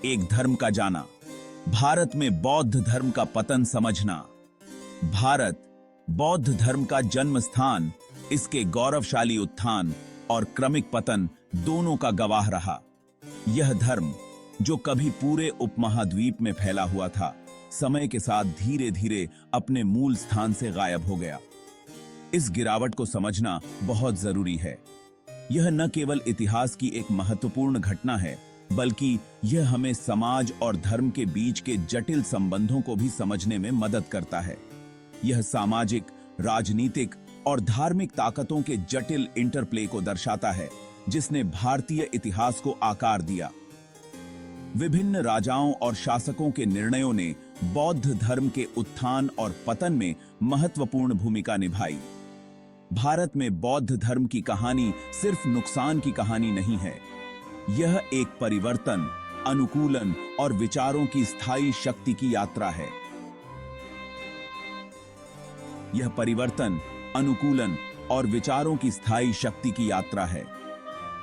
एक धर्म का जाना। भारत में बौद्ध धर्म का पतन समझना। भारत बौद्ध धर्म का जन्म स्थान, इसके गौरवशाली उत्थान और क्रमिक पतन दोनों का गवाह रहा। यह धर्म जो कभी पूरे उपमहाद्वीप में फैला हुआ था, समय के साथ धीरे धीरे अपने मूल स्थान से गायब हो गया। इस गिरावट को समझना बहुत जरूरी है। यह न केवल इतिहास की एक महत्वपूर्ण घटना है, बल्कि यह हमें समाज और धर्म के बीच के जटिल संबंधों को भी समझने में मदद करता है। यह सामाजिक, राजनीतिक और धार्मिक ताकतों के जटिल इंटरप्ले को दर्शाता है, जिसने भारतीय इतिहास को आकार दिया। विभिन्न राजाओं और शासकों के निर्णयों ने बौद्ध धर्म के उत्थान और पतन में महत्वपूर्ण भूमिका निभाई। भारत में बौद्ध धर्म की कहानी सिर्फ नुकसान की कहानी नहीं है। यह एक परिवर्तन, अनुकूलन और विचारों की स्थायी शक्ति की यात्रा है। यह परिवर्तन, अनुकूलन और विचारों की स्थायी शक्ति की यात्रा है।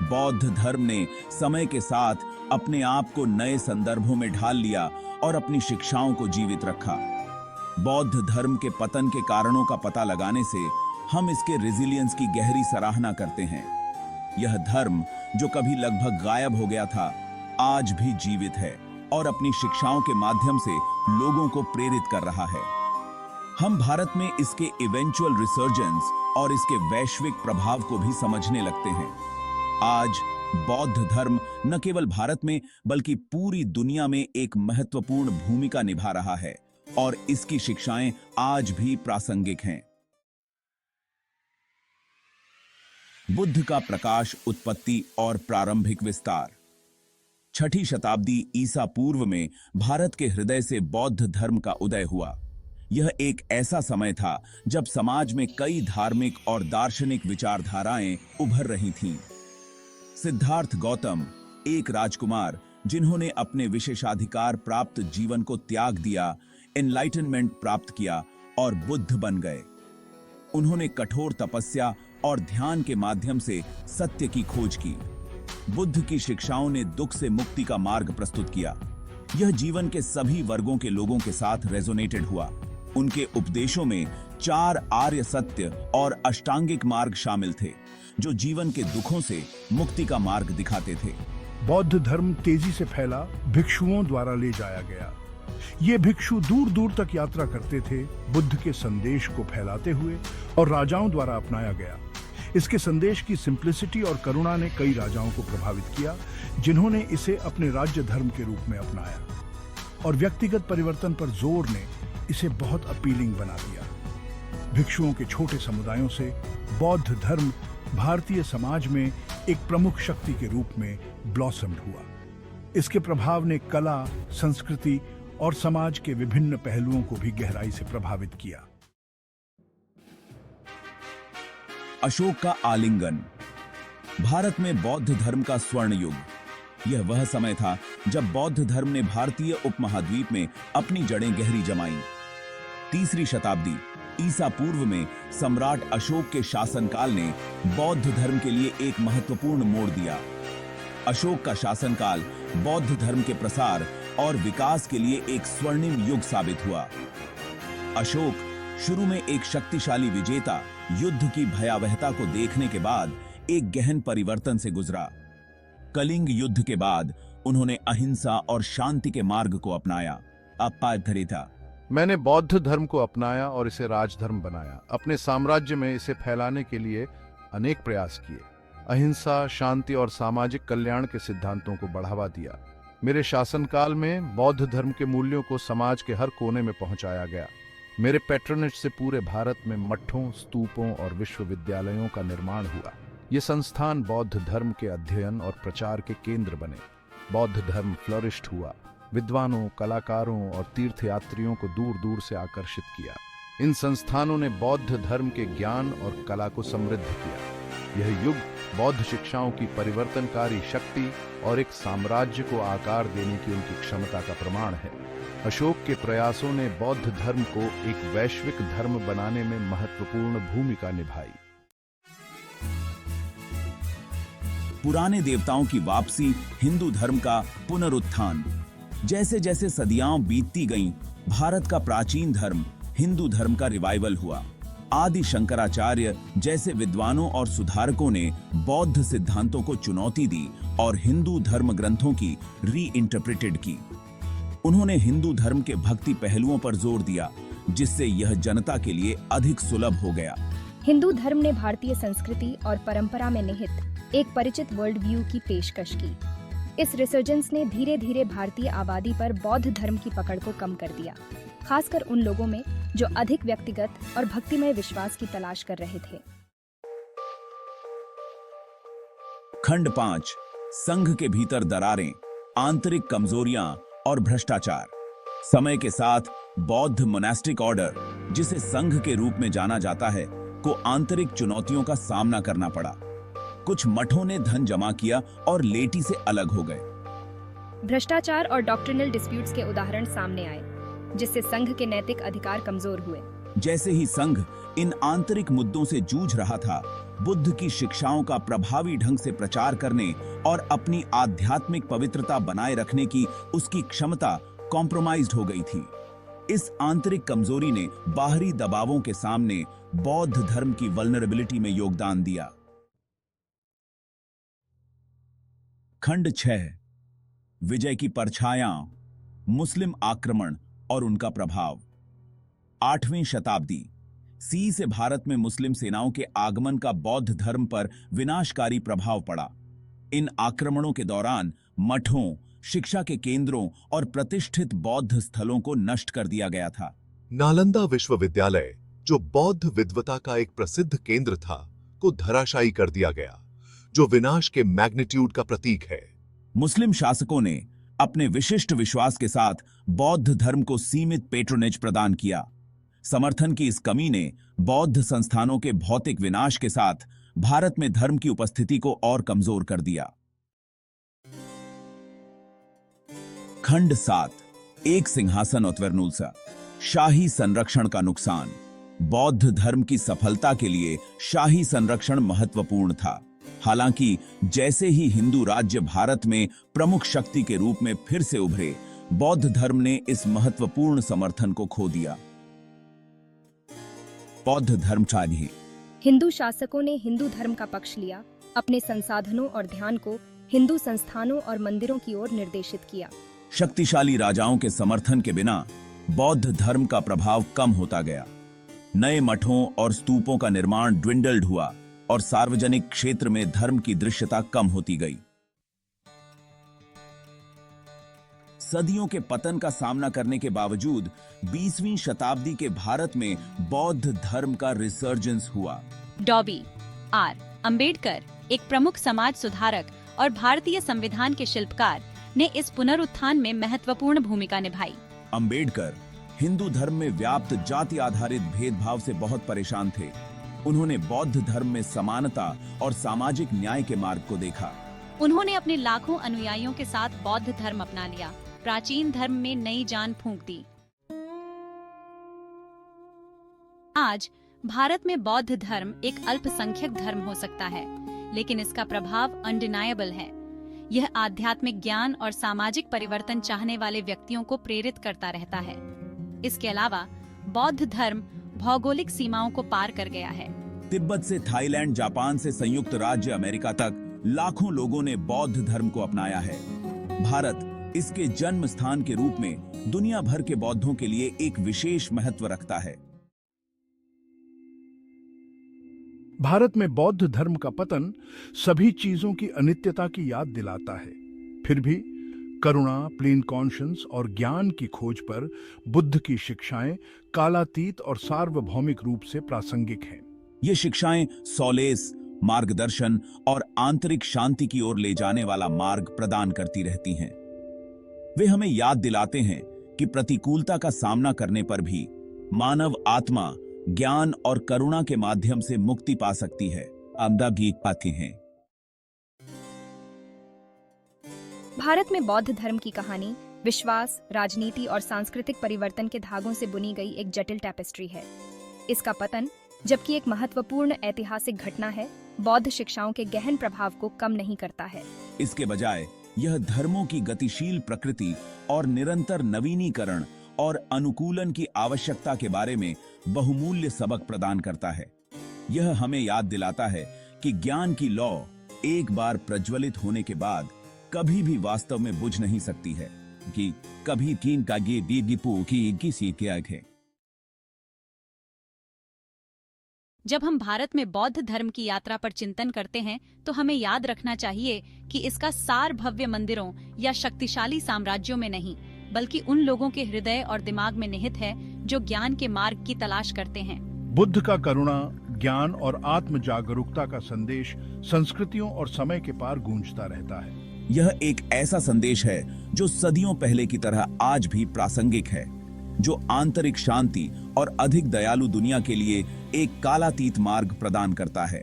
बौद्ध धर्म ने समय के साथ अपने आप को नए संदर्भों में ढाल लिया और अपनी शिक्षाओं को जीवित रखा। बौद्ध धर्म के पतन के कारणों का पता लगाने से हम इसके रेजिलियंस की गहरी सराहना करते हैं। यह धर्म जो कभी लगभग गायब हो गया था, आज भी जीवित है और अपनी शिक्षाओं के माध्यम से लोगों को प्रेरित कर रहा है। हम भारत में इसके इवेंचुअल रिसर्जेंस और इसके वैश्विक प्रभाव को भी समझने लगते हैं। आज बौद्ध धर्म न केवल भारत में बल्कि पूरी दुनिया में एक महत्वपूर्ण भूमिका निभा रहा है और इसकी शिक्षाएं आज भी प्रासंगिक हैं। बुद्ध का प्रकाश, उत्पत्ति और प्रारंभिक विस्तार। 6ठी शताब्दी ईसा पूर्व में भारत के हृदय से बौद्ध धर्म का उदय हुआ। यह एक ऐसा समय था जब समाज में कई धार्मिक और दार्शनिक विचारधाराएं उभर रही थीं। सिद्धार्थ गौतम, एक राजकुमार जिन्होंने अपने विशेषाधिकार प्राप्त जीवन को त्याग दिया, एनलाइटनमेंट प्राप्त किया और बुद्ध बन गए। उन्होंने कठोर तपस्या और ध्यान के माध्यम से सत्य की खोज की। बुद्ध की शिक्षाओं ने दुख से मुक्ति का मार्ग प्रस्तुत किया। यह जीवन के सभी वर्गों के लोगों के साथ रेजोनेटेड हुआ। उनके उपदेशों में 4 आर्य सत्य और अष्टांगिक मार्ग शामिल थे, जो जीवन के दुखों से मुक्ति का मार्ग दिखाते थे। बौद्ध धर्म तेजी से फैला, भिक्षुओं द्वारा ले जाया गया। ये भिक्षु दूर दूर तक यात्रा करते थे, बुद्ध के संदेश को फैलाते हुए, और राजाओं द्वारा अपनाया गया। इसके संदेश की सिंप्लिसिटी और करुणा ने कई राजाओं को प्रभावित किया, जिन्होंने इसे अपने राज्य धर्म के रूप में अपनाया, और व्यक्तिगत परिवर्तन पर जोर ने इसे बहुत अपीलिंग बना दिया। भिक्षुओं के छोटे समुदायों से बौद्ध धर्म भारतीय समाज में एक प्रमुख शक्ति के रूप में ब्लॉसम्ड हुआ। इसके प्रभाव ने कला, संस्कृति और समाज के विभिन्न पहलुओं को भी गहराई से प्रभावित किया। अशोक का आलिंगन। भारत में बौद्ध धर्म का स्वर्ण युग। यह वह समय था जब बौद्ध धर्म ने भारतीय उपमहाद्वीप में अपनी जड़ें गहरी जमाईं। 3री शताब्दी ईसा पूर्व में सम्राट अशोक के शासनकाल ने बौद्ध धर्म के लिए एक महत्वपूर्ण मोड़ दिया। अशोक का शासनकाल बौद्ध धर्म के प्रसार और विकास के लिए एक स्वर्णिम युग साबित हुआ। अशोक शुरू में एक शक्तिशाली विजेता, युद्ध की भयावहता को देखने के बाद एक गहन परिवर्तन से गुजरा। कलिंग युद्ध के बाद उन्होंने अहिंसा और शांति के मार्ग को अपनाया। मैंने बौद्ध धर्म को अपनाया और इसे राजधर्म बनाया। अपने साम्राज्य में इसे फैलाने के लिए अनेक प्रयास किए। अहिंसा, शांति और सामाजिक कल्याण के सिद्धांतों को बढ़ावा दिया। मेरे शासनकाल में बौद्ध धर्म के मूल्यों को समाज के हर कोने में पहुंचाया गया। मेरे पैट्रोनेज से पूरे भारत में मठों, स्तूपों और विश्वविद्यालयों का निर्माण हुआ। ये संस्थान बौद्ध धर्म के अध्ययन और प्रचार के केंद्र बने। बौद्ध धर्म फ्लरिश्ड हुआ। विद्वानों, कलाकारों और तीर्थयात्रियों को दूर दूर से आकर्षित किया। इन संस्थानों ने बौद्ध धर्म के ज्ञान और कला को समृद्ध किया। यह युग बौद्ध शिक्षाओं की परिवर्तनकारी शक्ति और एक साम्राज्य को आकार देने की उनकी क्षमता का प्रमाण है। अशोक के प्रयासों ने बौद्ध धर्म को एक वैश्विक धर्म बनाने में महत्वपूर्ण भूमिका निभाई। पुराने देवताओं की वापसी, हिंदू धर्म का पुनरुत्थान। जैसे जैसे सदियां बीतती गईं, भारत का प्राचीन धर्म हिंदू धर्म का रिवाइवल हुआ। आदि शंकराचार्य जैसे विद्वानों और सुधारकों ने बौद्ध सिद्धांतों को चुनौती दी और हिंदू धर्म ग्रंथों की री इंटरप्रिटेड की। उन्होंने हिंदू धर्म के भक्ति पहलुओं पर जोर दिया, जिससे यह जनता के लिए अधिक सुलभ हो गया। हिंदू धर्म ने भारतीय संस्कृति और परंपरा में निहित एक परिचित वर्ल्ड व्यू की पेशकश की। इस रिसर्जेंस ने धीरे धीरे भारतीय आबादी पर बौद्ध धर्म की पकड़ को कम कर दिया, खासकर उन लोगों में जो अधिक व्यक्तिगत और भक्तिमय विश्वास की तलाश कर रहे थे। खंड 5, संघ के भीतर दरारें, आंतरिक कमजोरियां और भ्रष्टाचार। समय के साथ बौद्ध मोनास्टिक ऑर्डर, जिसे संघ के रूप में जाना जाता है, को आंतरिक चुनौतियों का सामना करना पड़ा। कुछ मठों ने धन जमा किया और लेटी से अलग हो गए। भ्रष्टाचार और डॉक्ट्रिनल डिस्प्यूट्स के उदाहरण सामने आए, जिससे संघ के नैतिक अधिकार कमजोर हुए। जैसे ही संघ इन आंतरिक मुद्दों से जूझ रहा था, बुद्ध की शिक्षाओं का प्रभावी ढंग से प्रचार करने और अपनी आध्यात्मिक पवित्रता बनाए रखने की उसकी क्षमता कॉम्प्रोमाइज्ड हो गई थी। इस आंतरिक कमजोरी ने बाहरी दबावों के सामने बौद्ध धर्म की वल्नरेबिलिटी में योगदान दिया। खंड 6, विजय की परछायां, मुस्लिम आक्रमण और उनका प्रभाव। 8वीं शताब्दी सी से भारत में मुस्लिम सेनाओं के आगमन का बौद्ध धर्म पर विनाशकारी प्रभाव पड़ा। इन आक्रमणों के दौरान मठों, शिक्षा के केंद्रों और प्रतिष्ठित बौद्ध स्थलों को नष्ट कर दिया गया था। नालंदा विश्वविद्यालय, जो बौद्ध विद्वता का एक प्रसिद्ध केंद्र था, को धराशायी कर दिया गया, जो विनाश के मैग्नीट्यूड का प्रतीक है। मुस्लिम शासकों ने अपने विशिष्ट विश्वास के साथ बौद्ध धर्म को सीमित पेट्रोनेज प्रदान किया। समर्थन की इस कमी ने बौद्ध संस्थानों के भौतिक विनाश के साथ भारत में धर्म की उपस्थिति को और कमजोर कर दिया। खंड 7, एक सिंहासन उत्वरनुलसा, शाही संरक्षण का नुकसान। बौद्ध धर्म की सफलता के लिए शाही संरक्षण महत्वपूर्ण था। हालांकि जैसे ही हिंदू राज्य भारत में प्रमुख शक्ति के रूप में फिर से उभरे, बौद्ध धर्म ने इस महत्वपूर्ण समर्थन को खो दिया। बौद्ध धर्म चाहिए। हिंदू शासकों ने हिंदू धर्म का पक्ष लिया, अपने संसाधनों और ध्यान को हिंदू संस्थानों और मंदिरों की ओर निर्देशित किया। शक्तिशाली राजाओं के समर्थन के बिना बौद्ध धर्म का प्रभाव कम होता गया। नए मठों और स्तूपों का निर्माण ड्विंडल्ड हुआ और सार्वजनिक क्षेत्र में धर्म की दृश्यता कम होती गई। सदियों के पतन का सामना करने के बावजूद 20वीं शताब्दी के भारत में बौद्ध धर्म का रिसर्जेंस हुआ। डॉबी आर अंबेडकर, एक प्रमुख समाज सुधारक और भारतीय संविधान के शिल्पकार, ने इस पुनरुत्थान में महत्वपूर्ण भूमिका निभाई। अंबेडकर हिंदू धर्म में व्याप्त जाति आधारित भेदभाव से बहुत परेशान थे। उन्होंने बौद्ध धर्म में समानता और सामाजिक न्याय के मार्ग को देखा। उन्होंने अपने लाखों अनुयायियों के साथ बौद्ध धर्म अपना लिया, प्राचीन धर्म में नई जान फूंक दी। आज भारत में बौद्ध धर्म एक अल्पसंख्यक धर्म हो सकता है, लेकिन इसका प्रभाव अनडिनायबल है। यह आध्यात्मिक ज्ञान और सामाजिक परिवर्तन चाहने वाले व्यक्तियों को प्रेरित करता रहता है। इसके अलावा बौद्ध धर्म भौगोलिक सीमाओं को पार कर गया है। तिब्बत से थाईलैंड, जापान से संयुक्त राज्य अमेरिका तक लाखों लोगों ने बौद्ध धर्म को अपनाया है। भारत इसके जन्म स्थान के रूप में दुनिया भर के बौद्धों के लिए एक विशेष महत्व रखता है। भारत में बौद्ध धर्म का पतन सभी चीजों की अनित्यता की याद दिलाता है। फिर भी करुणा, प्लेन कॉन्शियंस और ज्ञान की खोज पर बुद्ध की शिक्षाएं कालातीत और सार्वभौमिक रूप से प्रासंगिक हैं। ये शिक्षाएं सौलेस, मार्गदर्शन और आंतरिक शांति की ओर ले जाने वाला मार्ग प्रदान करती रहती हैं। वे हमें याद दिलाते हैं कि प्रतिकूलता का सामना करने पर भी मानव आत्मा ज्ञान और करुणा के माध्यम से मुक्ति पा सकती है। गीत पाते हैं। भारत में बौद्ध धर्म की कहानी विश्वास, राजनीति और सांस्कृतिक परिवर्तन के धागों से बुनी गई एक जटिल टैपेस्ट्री है। इसका पतन, जबकि एक महत्वपूर्ण ऐतिहासिक घटना है, बौद्ध शिक्षाओं के गहन प्रभाव को कम नहीं करता है। इसके बजाय यह धर्मों की गतिशील प्रकृति और निरंतर नवीनीकरण और अनुकूलन की आवश्यकता के बारे में बहुमूल्य सबक प्रदान करता है। यह हमें याद दिलाता है कि ज्ञान की लौ एक बार प्रज्वलित होने के बाद कभी भी वास्तव में बुझ नहीं सकती है कि कभी कीन का गे दीपू की किसी के आगे। जब हम भारत में बौद्ध धर्म की यात्रा पर चिंतन करते हैं तो हमें याद रखना चाहिए कि इसका सार भव्य मंदिरों या शक्तिशाली साम्राज्यों में नहीं, बल्कि उन लोगों के हृदय और दिमाग में निहित है जो ज्ञान के मार्ग की तलाश करते हैं। बुद्ध का करुणा, ज्ञान और आत्म जागरूकता का संदेश संस्कृतियों और समय के पार गूंजता रहता है। यह एक ऐसा संदेश है जो सदियों पहले की तरह आज भी प्रासंगिक है, जो आंतरिक शांति और अधिक दयालु दुनिया के लिए एक कालातीत मार्ग प्रदान करता है।